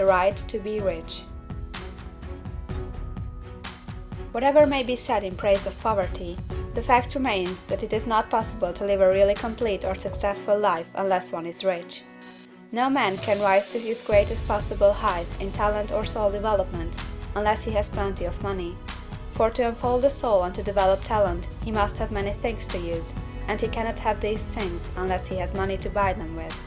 the right to be rich. Whatever may be said in praise of poverty, the fact remains that it is not possible to live a really complete or successful life unless one is rich. No man can rise to his greatest possible height in talent or soul development unless he has plenty of money. For to unfold the soul and to develop talent, he must have many things to use, and he cannot have these things unless he has money to buy them with.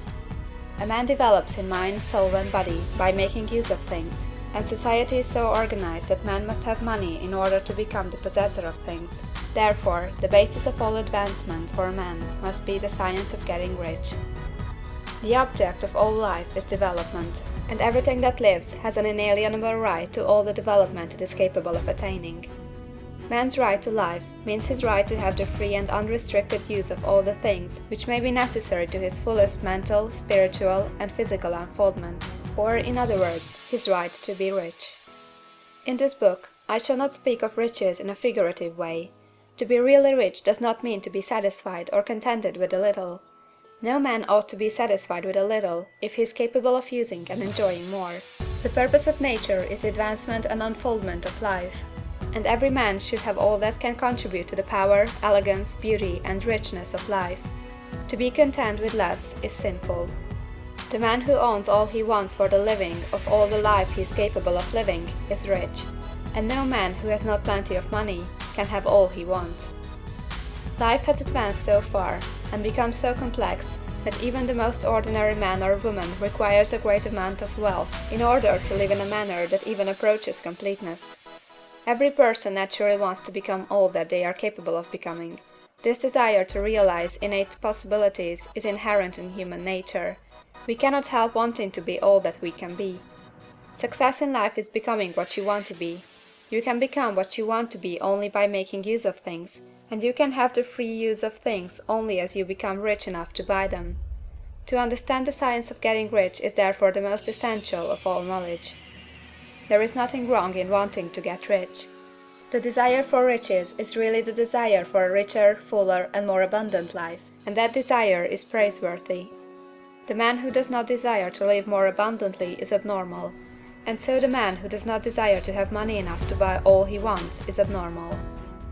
A man develops in mind, soul, and body by making use of things, and society is so organized that man must have money in order to become the possessor of things. Therefore, the basis of all advancement for man must be the science of getting rich. The object of all life is development, and everything that lives has an inalienable right to all the development it is capable of attaining. Man's right to life means his right to have the free and unrestricted use of all the things which may be necessary to his fullest mental, spiritual, and physical unfoldment, or, in other words, his right to be rich. In this book, I shall not speak of riches in a figurative way. To be really rich does not mean to be satisfied or contented with a little. No man ought to be satisfied with a little if he is capable of using and enjoying more. The purpose of nature is the advancement and unfoldment of life, and every man should have all that can contribute to the power, elegance, beauty, and richness of life. To be content with less is sinful. The man who owns all he wants for the living of all the life he is capable of living is rich, and no man who has not plenty of money can have all he wants. Life has advanced so far, and become so complex, that even the most ordinary man or woman requires a great amount of wealth in order to live in a manner that even approaches completeness. Every person naturally wants to become all that they are capable of becoming. This desire to realize innate possibilities is inherent in human nature. We cannot help wanting to be all that we can be. Success in life is becoming what you want to be. You can become what you want to be only by making use of things, and you can have the free use of things only as you become rich enough to buy them. To understand the science of getting rich is therefore the most essential of all knowledge. There is nothing wrong in wanting to get rich. The desire for riches is really the desire for a richer, fuller, and more abundant life, and that desire is praiseworthy. The man who does not desire to live more abundantly is abnormal, and so the man who does not desire to have money enough to buy all he wants is abnormal.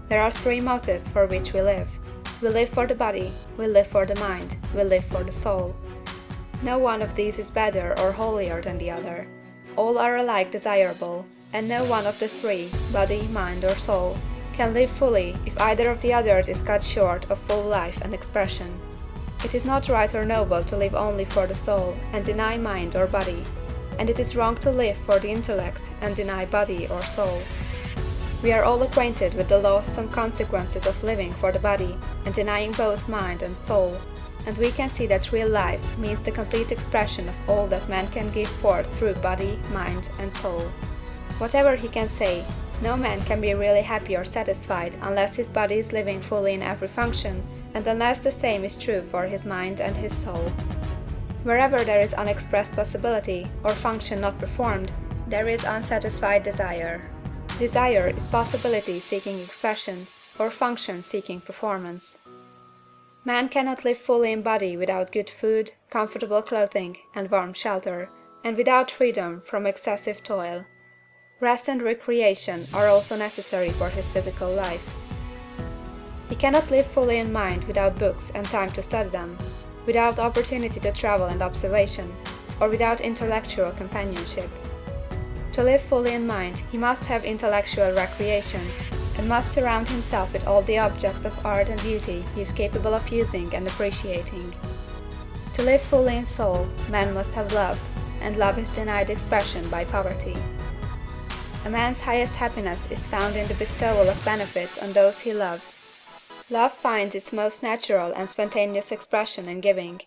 There are three motives for which we live. We live for the body, we live for the mind, we live for the soul. No one of these is better or holier than the other. All are alike desirable, and no one of the three, body, mind, or soul, can live fully if either of the others is cut short of full life and expression. It is not right or noble to live only for the soul and deny mind or body, and it is wrong to live for the intellect and deny body or soul. We are all acquainted with the loathsome consequences of living for the body and denying both mind and soul, and we can see that real life means the complete expression of all that man can give forth through body, mind, and soul. Whatever he can say, no man can be really happy or satisfied unless his body is living fully in every function, and unless the same is true for his mind and his soul. Wherever there is unexpressed possibility, or function not performed, there is unsatisfied desire. Desire is possibility seeking expression, or function seeking performance. Man cannot live fully in body without good food, comfortable clothing, and warm shelter, and without freedom from excessive toil. Rest and recreation are also necessary for his physical life. He cannot live fully in mind without books and time to study them, without opportunity to travel and observation, or without intellectual companionship. To live fully in mind, he must have intellectual recreations, and must surround himself with all the objects of art and beauty he is capable of using and appreciating. To live fully in soul, man must have love, and love is denied expression by poverty. A man's highest happiness is found in the bestowal of benefits on those he loves. Love finds its most natural and spontaneous expression in giving.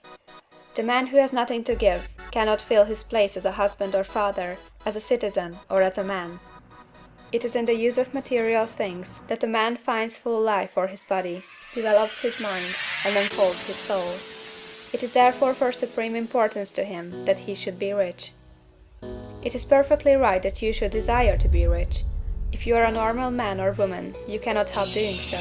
The man who has nothing to give cannot fill his place as a husband or father, as a citizen, or as a man. It is in the use of material things that a man finds full life for his body, develops his mind, and unfolds his soul. It is therefore for supreme importance to him that he should be rich. It is perfectly right that you should desire to be rich. If you are a normal man or woman, you cannot help doing so.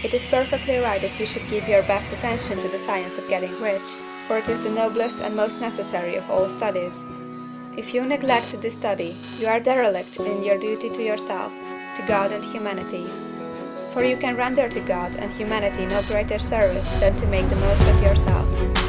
It is perfectly right that you should give your best attention to the science of getting rich, for it is the noblest and most necessary of all studies. If you neglect this study, you are derelict in your duty to yourself, to God and humanity. For you can render to God and humanity no greater service than to make the most of yourself.